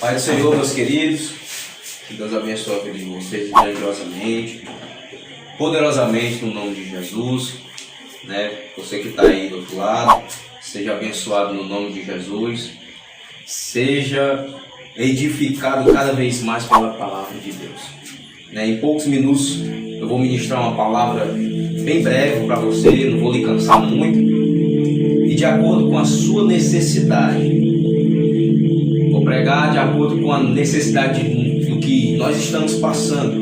Pai do Senhor, meus queridos, que Deus abençoe a vida de vocês grandiosamente, poderosamente no nome de Jesus, né? Você que está aí do outro lado, seja abençoado no nome de Jesus, seja edificado cada vez mais pela palavra de Deus, né? Em poucos minutos eu vou ministrar uma palavra bem breve para você, não vou lhe cansar muito, e de acordo com a sua necessidade. Vou pregar de acordo com a necessidade do que nós estamos passando.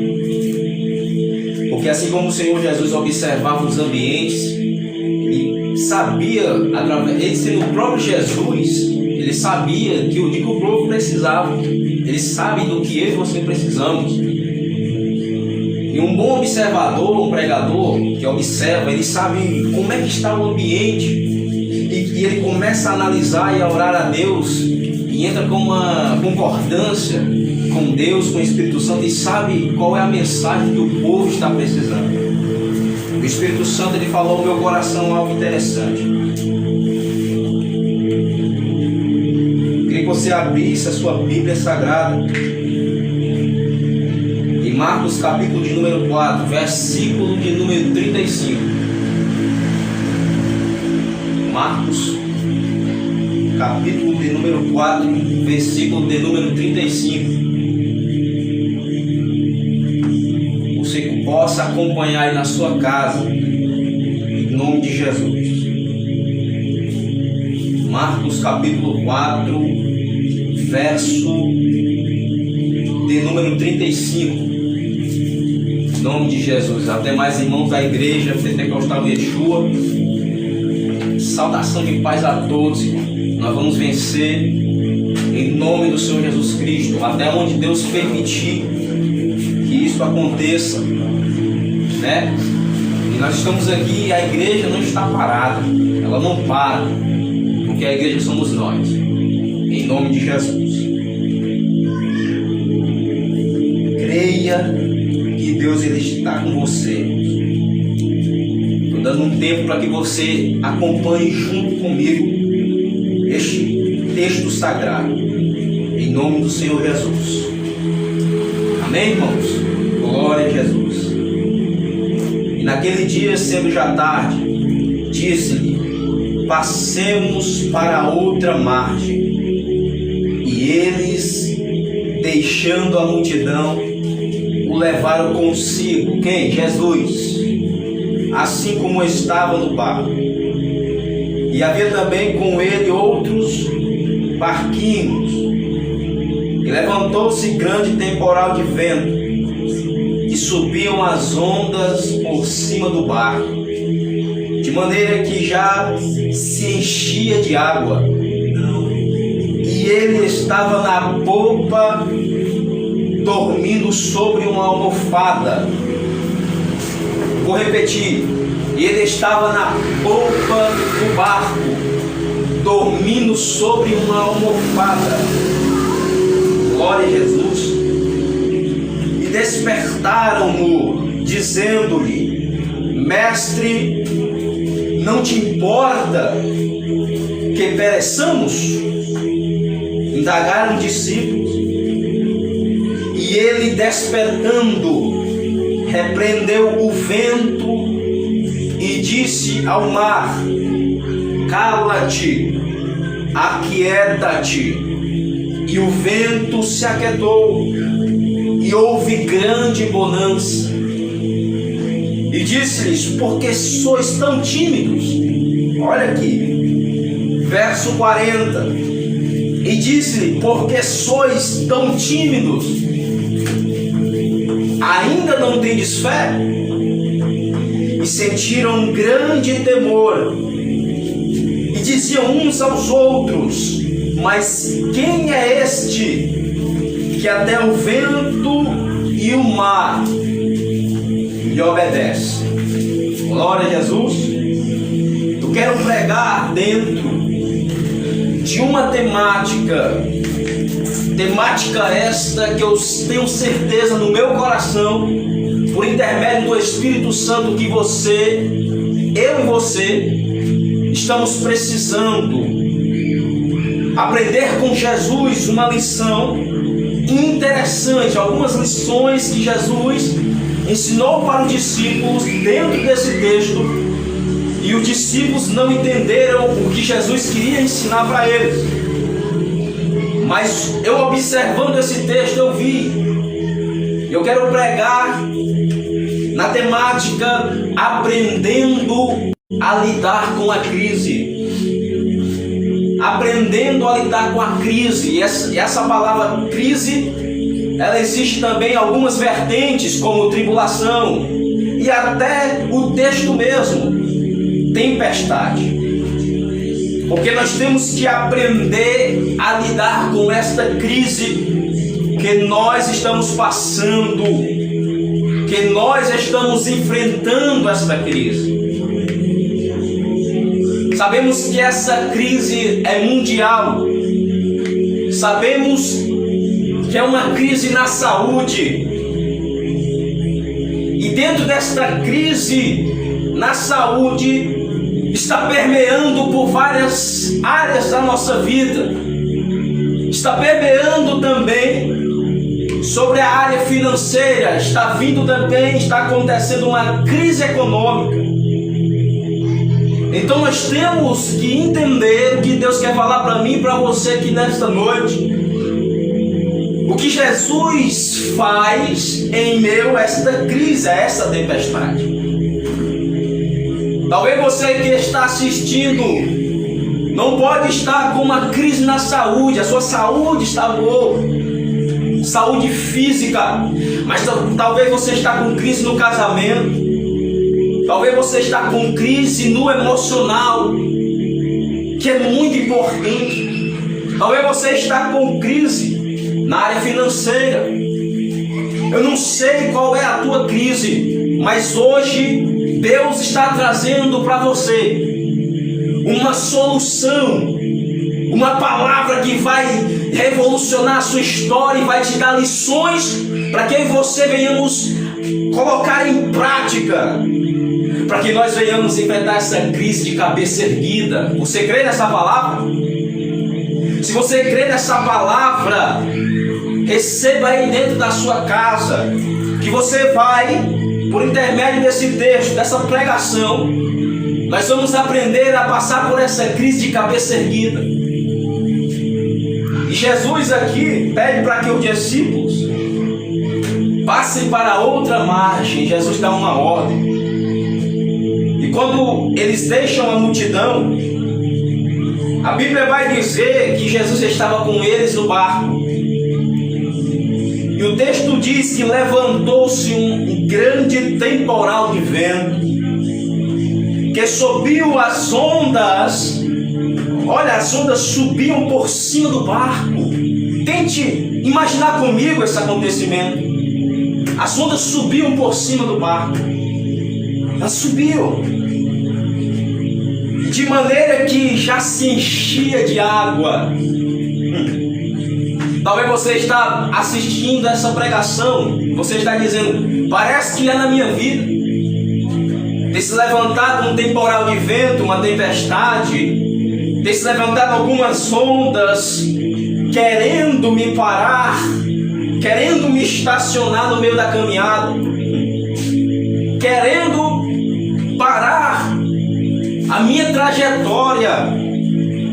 Porque assim como o Senhor Jesus observava os ambientes e sabia, ele sendo o próprio Jesus, ele sabia de que o povo precisava. Ele sabe do que eu e você precisamos. E um bom observador, um pregador que observa, ele sabe como é que está o ambiente. E ele começa a analisar e a orar a Deus. E entra com uma concordância com Deus, com o Espírito Santo, e sabe qual é a mensagem que o povo está precisando. O Espírito Santo, ele falou ao meu coração algo interessante. Eu queria que você abrisse a sua Bíblia Sagrada em Marcos capítulo de número 4, versículo de número 35. Marcos capítulo de número 4, versículo de número 35. Você que possa acompanhar aí na sua casa, em nome de Jesus. Marcos capítulo 4, verso de número 35. Em nome de Jesus. Até mais, irmãos da igreja Pentecostal Yeshua. Saudação de paz a todos, irmãos. Nós vamos vencer em nome do Senhor Jesus Cristo, até onde Deus permitir que isso aconteça, né? E nós estamos aqui, a igreja não está parada, ela não para, porque a igreja somos nós, em nome de Jesus. Creia que Deus ele está com você. Estou dando um tempo para que você acompanhe junto comigo este texto sagrado, em nome do Senhor Jesus. Amém, irmãos? Glória a Jesus. E naquele dia, sendo já tarde, disse-lhe: passemos para outra margem. E eles, deixando a multidão, o levaram consigo. Quem? Jesus. Assim como estava no barco. E havia também com ele outros barquinhos. E levantou-se grande temporal de vento, e subiam as ondas por cima do barco, de maneira que já se enchia de água. E ele estava na popa, dormindo sobre uma almofada. Vou repetir. E ele estava na polpa do barco, dormindo sobre uma almofada. Glória a Jesus. E despertaram-no, dizendo-lhe: Mestre, não te importa que pereçamos? Indagaram os discípulos. E ele, despertando, repreendeu o vento e disse ao mar: cala-te, aquieta-te. E o vento se aquietou, e houve grande bonança. E disse-lhes: por que sois tão tímidos? Olha aqui, verso 40. E disse-lhe: por que sois tão tímidos? Ainda não tendes fé? E sentiram um grande temor, e diziam uns aos outros: mas quem é este, que até o vento e o mar lhe obedecem? Glória a Jesus. Eu quero pregar dentro de uma temática esta que eu tenho certeza no meu coração, por intermédio do Espírito Santo, que eu e você estamos precisando aprender com Jesus uma lição interessante, algumas lições que Jesus ensinou para os discípulos dentro desse texto, e os discípulos não entenderam o que Jesus queria ensinar para eles. Mas eu, observando esse texto, eu quero pregar na temática aprendendo a lidar com a crise. Aprendendo a lidar com a crise. E essa palavra crise, ela existe também em algumas vertentes, como tribulação, e até o texto mesmo, tempestade. Porque nós temos que aprender a lidar com esta crise que nós estamos passando, que nós estamos enfrentando esta crise. Sabemos que essa crise é mundial. Sabemos que é uma crise na saúde. E dentro desta crise na saúde, está permeando por várias áreas da nossa vida. Está permeando também sobre a área financeira. Está vindo também, está acontecendo uma crise econômica. Então nós temos que entender o que Deus quer falar para mim e para você aqui nesta noite. O que Jesus faz em meio a esta crise, a essa tempestade. Talvez você que está assistindo não pode estar com uma crise na saúde, a sua saúde está boa, saúde física, mas talvez você está com crise no casamento, talvez você está com crise no emocional, que é muito importante, talvez você está com crise na área financeira. Eu não sei qual é a tua crise, mas hoje Deus está trazendo para você uma solução, uma palavra que vai revolucionar a sua história e vai te dar lições para que você venhamos colocar em prática, para que nós venhamos enfrentar essa crise de cabeça erguida. Você crê nessa palavra? Se você crê nessa palavra, receba aí dentro da sua casa, que você vai, por intermédio desse texto, dessa pregação, nós vamos aprender a passar por essa crise de cabeça erguida. E Jesus aqui pede para que os discípulos passem para outra margem. Jesus dá uma ordem. E quando eles deixam a multidão, a Bíblia vai dizer que Jesus estava com eles no barco. E o texto diz que levantou-se um grande temporal de vento, que subiu as ondas. Olha, as ondas subiam por cima do barco. Tente imaginar comigo esse acontecimento. As ondas subiam por cima do barco. Elas subiam de maneira que já se enchia de água. Talvez você está assistindo essa pregação, você está dizendo, parece que é na minha vida. Tem se levantado um temporal de vento, uma tempestade, tem se levantado algumas ondas, querendo me parar, querendo me estacionar no meio da caminhada, querendo parar a minha trajetória,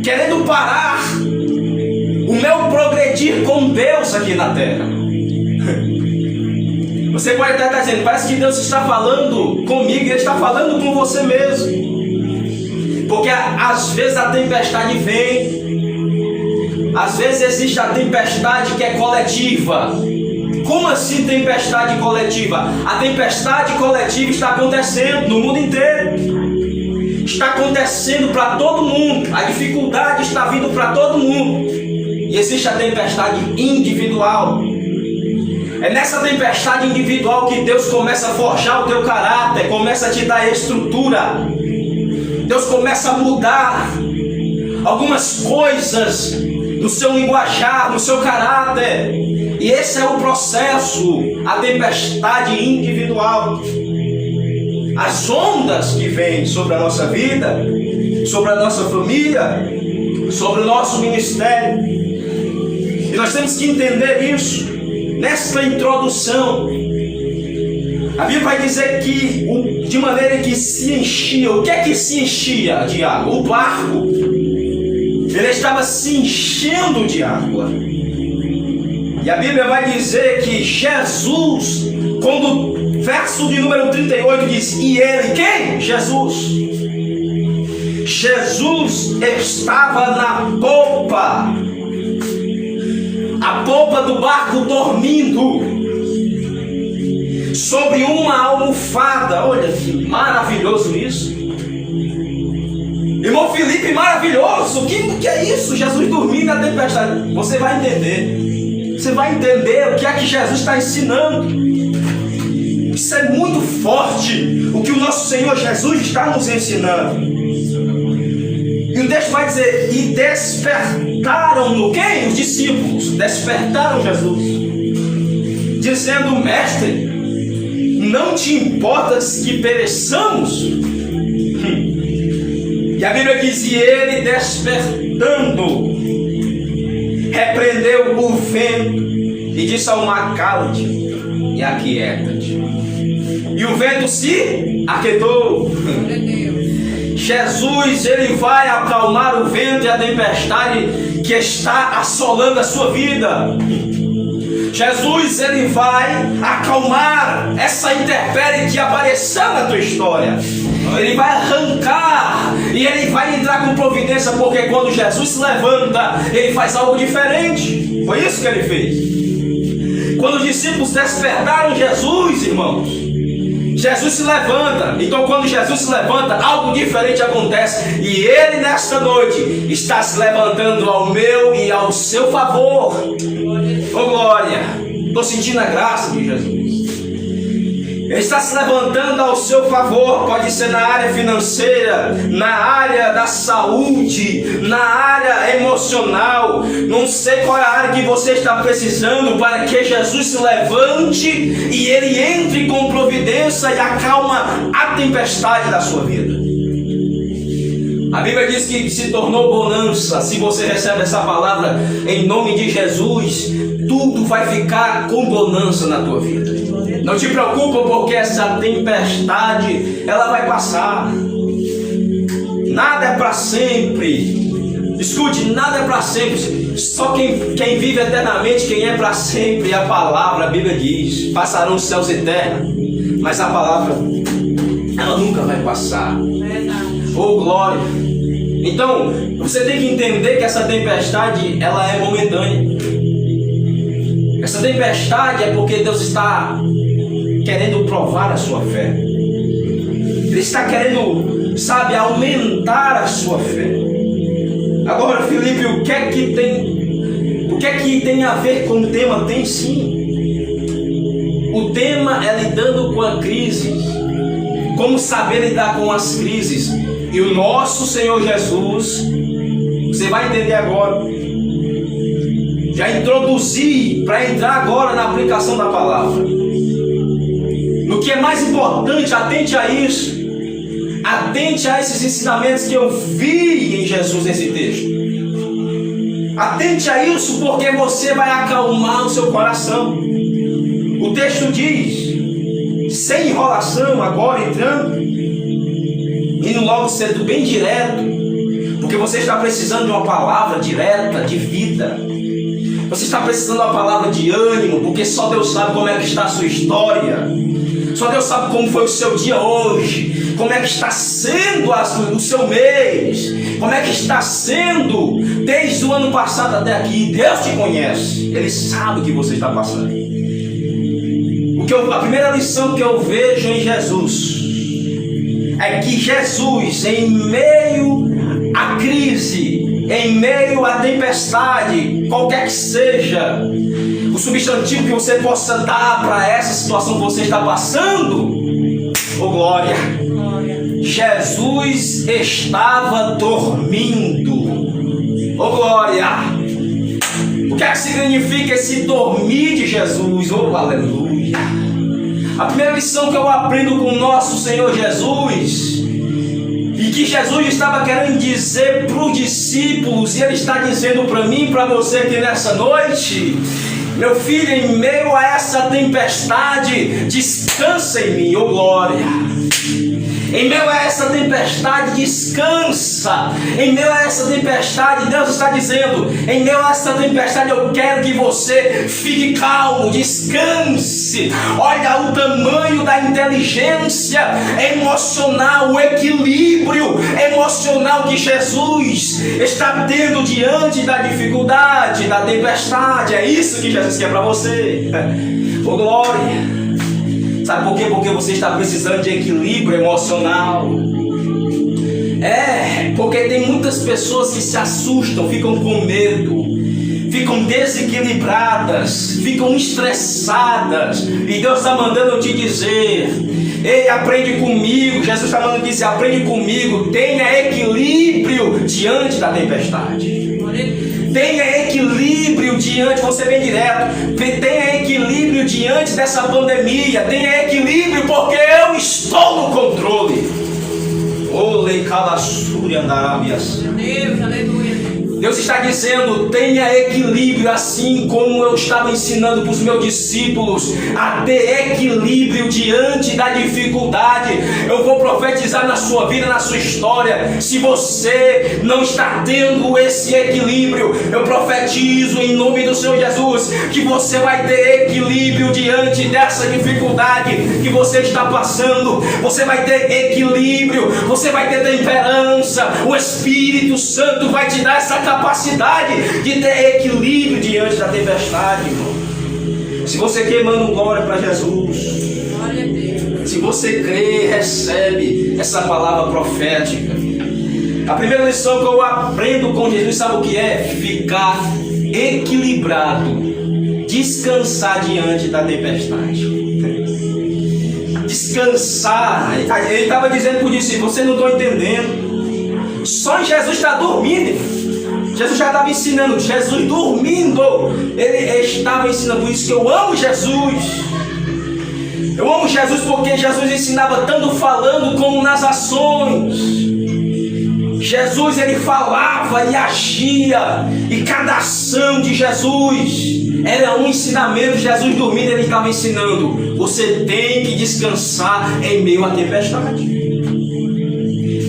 querendo parar o meu progredir com Deus aqui na terra. Você pode até estar dizendo, parece que Deus está falando comigo, Ele está falando com você mesmo. Porque às vezes a tempestade vem, às vezes existe a tempestade que é coletiva. Como assim tempestade coletiva? A tempestade coletiva está acontecendo no mundo inteiro. Está acontecendo para todo mundo. A dificuldade está vindo para todo mundo. E existe a tempestade individual. É nessa tempestade individual que Deus começa a forjar o teu caráter, começa a te dar estrutura. Deus começa a mudar algumas coisas no seu linguajar, no seu caráter. E esse é o processo, a tempestade individual. As ondas que vêm sobre a nossa vida, sobre a nossa família, sobre o nosso ministério. E nós temos que entender isso nesta introdução. A Bíblia vai dizer que de maneira que se enchia. O que é que se enchia de água? O barco. Ele estava se enchendo de água. E a Bíblia vai dizer que Jesus, quando verso de número 38 diz: e ele, quem? Jesus. Jesus estava na popa. A popa do barco dormindo sobre uma almofada. Olha que maravilhoso isso. Irmão Felipe, maravilhoso. O que é isso? Jesus dormindo na tempestade. Você vai entender. Você vai entender o que é que Jesus está ensinando. Isso é muito forte. O que o nosso Senhor Jesus está nos ensinando. E o texto vai dizer: e despertaram-no. Quem? Os discípulos. Despertaram Jesus, dizendo: mestre, não te importas que pereçamos? E a Bíblia diz: e ele, despertando, repreendeu o vento e disse ao mar: cala-te e aquieta-te. E o vento se aquietou. Jesus, ele vai acalmar o vento e a tempestade que está assolando a sua vida. Jesus, ele vai acalmar essa intempérie que apareceu na tua história. Ele vai arrancar e ele vai entrar com providência, porque quando Jesus se levanta, ele faz algo diferente. Foi isso que ele fez. Quando os discípulos despertaram Jesus, irmãos, Jesus se levanta. Então quando Jesus se levanta, algo diferente acontece. E ele nesta noite está se levantando ao meu e ao seu favor. Oh glória! Estou sentindo a graça de Jesus. Ele está se levantando ao seu favor. Pode ser na área financeira, na área da saúde, na área emocional. Não sei qual é a área que você está precisando para que Jesus se levante e ele entre com providência e acalma a tempestade da sua vida. A Bíblia diz que se tornou bonança. Se você recebe essa palavra em nome de Jesus, tudo vai ficar com bonança na tua vida. Não te preocupa, porque essa tempestade ela vai passar. Nada é para sempre. Escute, nada é para sempre. Só quem vive eternamente, quem é para sempre, a palavra, a Bíblia diz: passarão os céus e terra, mas a palavra ela nunca vai passar. Oh glória! Então você tem que entender que essa tempestade ela é momentânea. Essa tempestade é porque Deus está querendo provar a sua fé. Ele está querendo, sabe, aumentar a sua fé. Agora, Felipe, o que é que tem a ver com o tema? Tem sim. O tema é lidando com a crise. Como saber lidar com as crises. E o nosso Senhor Jesus, você vai entender agora. Já introduzi para entrar agora na aplicação da palavra. No que é mais importante, atente a isso. Atente a esses ensinamentos que eu vi em Jesus nesse texto. Atente a isso, porque você vai acalmar o seu coração. O texto diz, sem enrolação, agora entrando, indo logo sendo bem direto, porque você está precisando de uma palavra direta, de vida. Você está precisando de uma palavra de ânimo, porque só Deus sabe como é que está a sua história. Só Deus sabe como foi o seu dia hoje, como é que está sendo o seu mês, como é que está sendo desde o ano passado até aqui. Deus te conhece, Ele sabe o que você está passando. A primeira lição que eu vejo em Jesus é que Jesus, em meio à crise, em meio à tempestade, qualquer que seja o substantivo que você possa dar para essa situação que você está passando, oh glória, Jesus estava dormindo, oh glória. O que é que significa esse dormir de Jesus? Oh aleluia. A primeira lição que eu aprendo com o nosso Senhor Jesus, e que Jesus estava querendo dizer para os discípulos, e Ele está dizendo para mim e para você aqui nessa noite: meu filho, em meio a essa tempestade, descansa em mim, ô glória. Em meio a essa tempestade, descansa. Em meio a essa tempestade, Deus está dizendo: em meio a essa tempestade, eu quero que você fique calmo, descanse. Olha o tamanho da inteligência emocional, o equilíbrio emocional que Jesus está tendo diante da dificuldade, da tempestade. É isso que Jesus quer para você. Ô glória. Sabe por quê? Porque você está precisando de equilíbrio emocional. Porque tem muitas pessoas que se assustam, ficam com medo, ficam desequilibradas, ficam estressadas. E Deus está mandando eu te dizer: ei, aprende comigo. Jesus está mandando dizer: aprende comigo, tenha equilíbrio diante da tempestade. Tenha equilíbrio diante, você vem direto, tenha equilíbrio diante dessa pandemia, tenha equilíbrio porque eu estou no controle. Olê, calassúria, andarábias. Deus, aleluia. Deus está dizendo: tenha equilíbrio, assim como eu estava ensinando para os meus discípulos a ter equilíbrio diante da dificuldade. Eu vou profetizar na sua vida, na sua história. Se você não está tendo esse equilíbrio, eu profetizo em nome do Senhor Jesus que você vai ter equilíbrio diante dessa dificuldade que você está passando. Você vai ter equilíbrio, você vai ter temperança. O Espírito Santo vai te dar essa capacidade de ter equilíbrio diante da tempestade, irmão. Se você quer, manda glória para Jesus. Glória a Deus. Se você crê, recebe essa palavra profética. A primeira lição que eu aprendo com Jesus, sabe o que é? Ficar equilibrado, descansar diante da tempestade. Descansar. Ele estava dizendo para o discípulo: vocês não estão entendendo. Só Jesus está dormindo. Jesus já estava ensinando, Jesus dormindo, Ele estava ensinando. Por isso que eu amo Jesus. Eu amo Jesus porque Jesus ensinava tanto falando como nas ações. Jesus, Ele falava e agia, e cada ação de Jesus era um ensinamento. Jesus dormindo, Ele estava ensinando: você tem que descansar em meio à tempestade.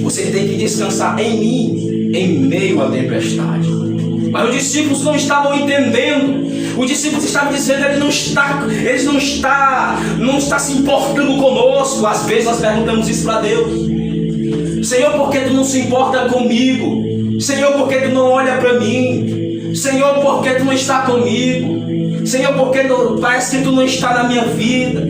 Você tem que descansar em mim em meio à tempestade. Mas os discípulos não estavam entendendo. Os discípulos estavam dizendo: ele não está se importando conosco. Às vezes nós perguntamos isso para Deus: Senhor, por que tu não se importa comigo? Senhor, por que tu não olha para mim? Senhor, por que tu não está comigo? Senhor, por que parece que tu não está na minha vida?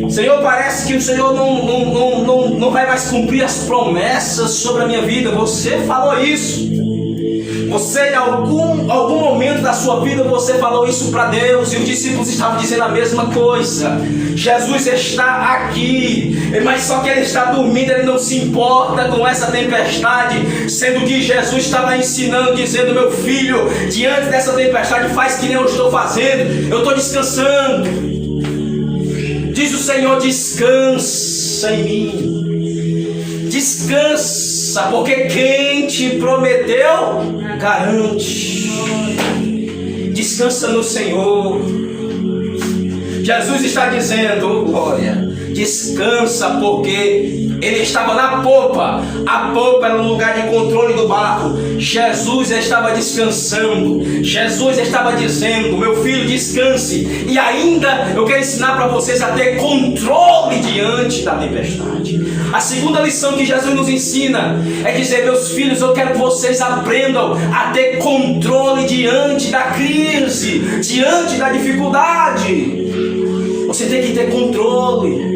Senhor, parece que o Senhor não vai mais cumprir as promessas sobre a minha vida. Você falou isso. Você, em algum momento da sua vida, você falou isso para Deus. E os discípulos estavam dizendo a mesma coisa. Jesus está aqui, mas só que Ele está dormindo. Ele não se importa com essa tempestade. Sendo que Jesus estava ensinando, dizendo: meu filho, diante dessa tempestade, faz que nem eu estou fazendo. Eu estou descansando. Diz o Senhor: descansa em mim. Descansa, porque quem te prometeu, garante. Descansa no Senhor. Jesus está dizendo: glória, descansa, porque Ele estava na popa. A popa era um lugar de controle do barco. Jesus estava descansando. Jesus estava dizendo: meu filho, descanse. E ainda eu quero ensinar para vocês a ter controle diante da tempestade. A segunda lição que Jesus nos ensina é dizer: meus filhos, eu quero que vocês aprendam a ter controle diante da crise, diante da dificuldade. Você tem que ter controle.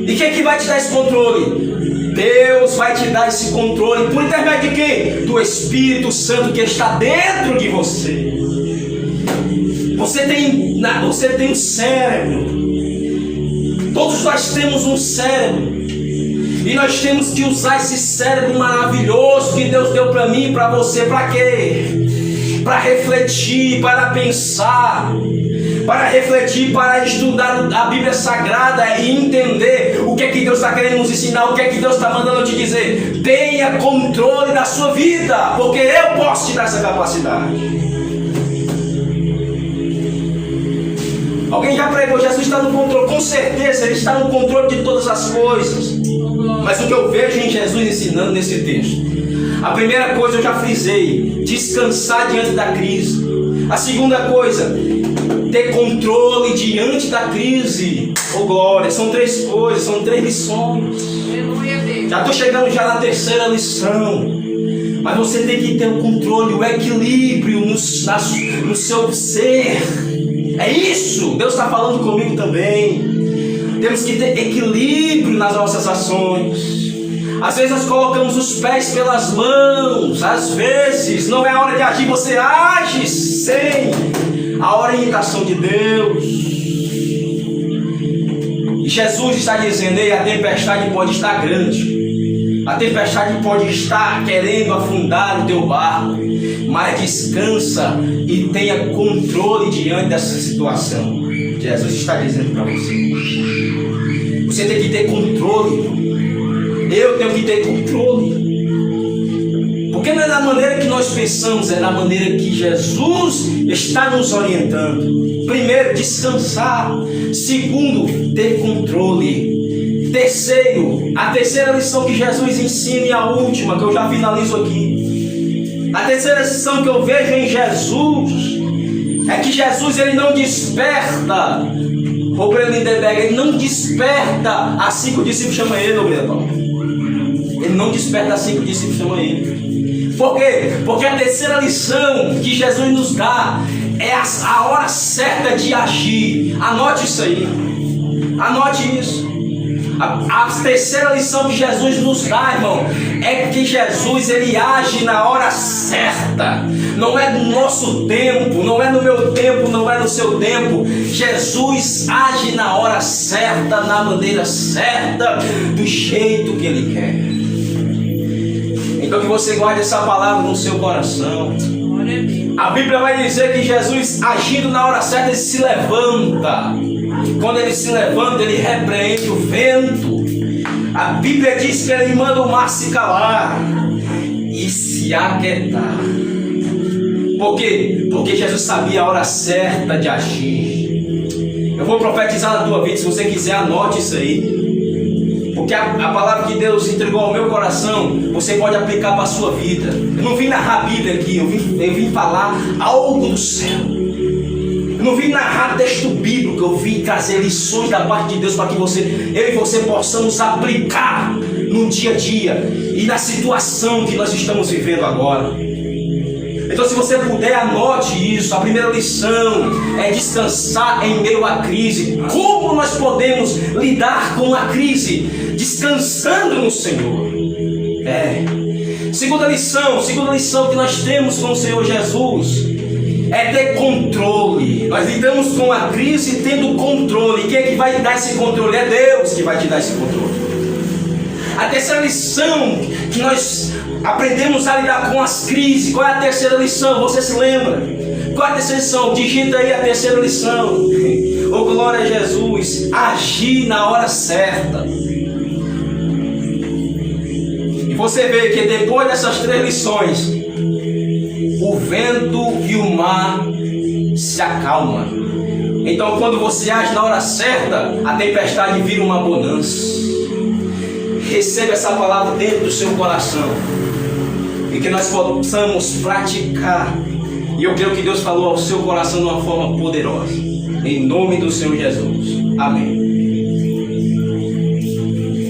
E quem é que vai te dar esse controle? Deus vai te dar esse controle. Por intermédio de quem? Do Espírito Santo que está dentro de você. Você tem um cérebro. Todos nós temos um cérebro. E nós temos que usar esse cérebro maravilhoso que Deus deu para mim e para você. Para quê? Para refletir, para pensar. para refletir, para estudar a Bíblia Sagrada e entender o que é que Deus está querendo nos ensinar, o que é que Deus está mandando te dizer. Tenha controle da sua vida, porque eu posso te dar essa capacidade. Alguém já pregou, Jesus está no controle? Com certeza, Ele está no controle de todas as coisas. Mas o que eu vejo em Jesus ensinando nesse texto, a primeira coisa eu já frisei, descansar diante da crise. A segunda coisa, ter controle diante da crise. Oh glória, são três coisas, são três lições. Já estou chegando já na terceira lição. Mas você tem que ter o controle, o equilíbrio no seu ser. É isso, Deus está falando comigo também. Temos que ter equilíbrio nas nossas ações. Às vezes nós colocamos os pés pelas mãos. Às vezes não é a hora de agir, você age sem a orientação de Deus. E Jesus está dizendo: ei, a tempestade pode estar grande, a tempestade pode estar querendo afundar o teu barco, mas descansa e tenha controle diante dessa situação. Jesus está dizendo para você: você tem que ter controle. Eu tenho que ter controle. Porque não é da maneira que nós pensamos, é da maneira que Jesus está nos orientando. Primeiro, descansar. Segundo, ter controle. Terceiro, a terceira lição que Jesus ensina e a última, que eu já finalizo aqui. A terceira lição que eu vejo em Jesus é que Jesus, ele não desperta. O Lindenberg, ele não desperta assim que o discípulo chama ele, ele não desperta assim que o discípulo chama ele. Por quê? Porque a terceira lição que Jesus nos dá é a hora certa de agir. Anote isso aí. Anote isso. A terceira lição que Jesus nos dá, irmão, é que Jesus, ele age na hora certa. Não é no nosso tempo, não é no meu tempo, não é no seu tempo. Jesus age na hora certa, na maneira certa, do jeito que ele quer. Então que você guarde essa palavra no seu coração. A Bíblia vai dizer que Jesus, agindo na hora certa, ele se levanta. Quando ele se levanta, ele repreende o vento. A Bíblia diz que ele manda o mar se calar e se aquietar. Por quê? Porque Jesus sabia a hora certa de agir. Eu vou profetizar na tua vida, se você quiser, anote isso aí. Porque a palavra que Deus entregou ao meu coração, você pode aplicar para a sua vida. Eu não vim narrar a Bíblia aqui, eu vim falar algo do céu. Eu não vim narrar texto bíblico, eu vim trazer lições da parte de Deus para que eu e você possamos aplicar no dia a dia e na situação que nós estamos vivendo agora. Então, se você puder, anote isso. A primeira lição é descansar em meio à crise. Como nós podemos lidar com a crise? Descansando no Senhor. Segunda lição que nós temos com o Senhor Jesus é ter controle. Nós lidamos com a crise tendo controle. Quem é que vai dar esse controle? É Deus que vai te dar esse controle. A terceira lição que nós aprendemos a lidar com as crises. Qual é a terceira lição? Você se lembra? Qual é a terceira lição? Digita aí a terceira lição. Oh, glória a Jesus. Agir na hora certa. E você vê que depois dessas três lições, o vento e o mar se acalmam. Então, quando você age na hora certa, a tempestade vira uma bonança. Receba essa palavra dentro do seu coração e que nós possamos praticar. E eu creio que Deus falou ao seu coração de uma forma poderosa. Em nome do Senhor Jesus. Amém.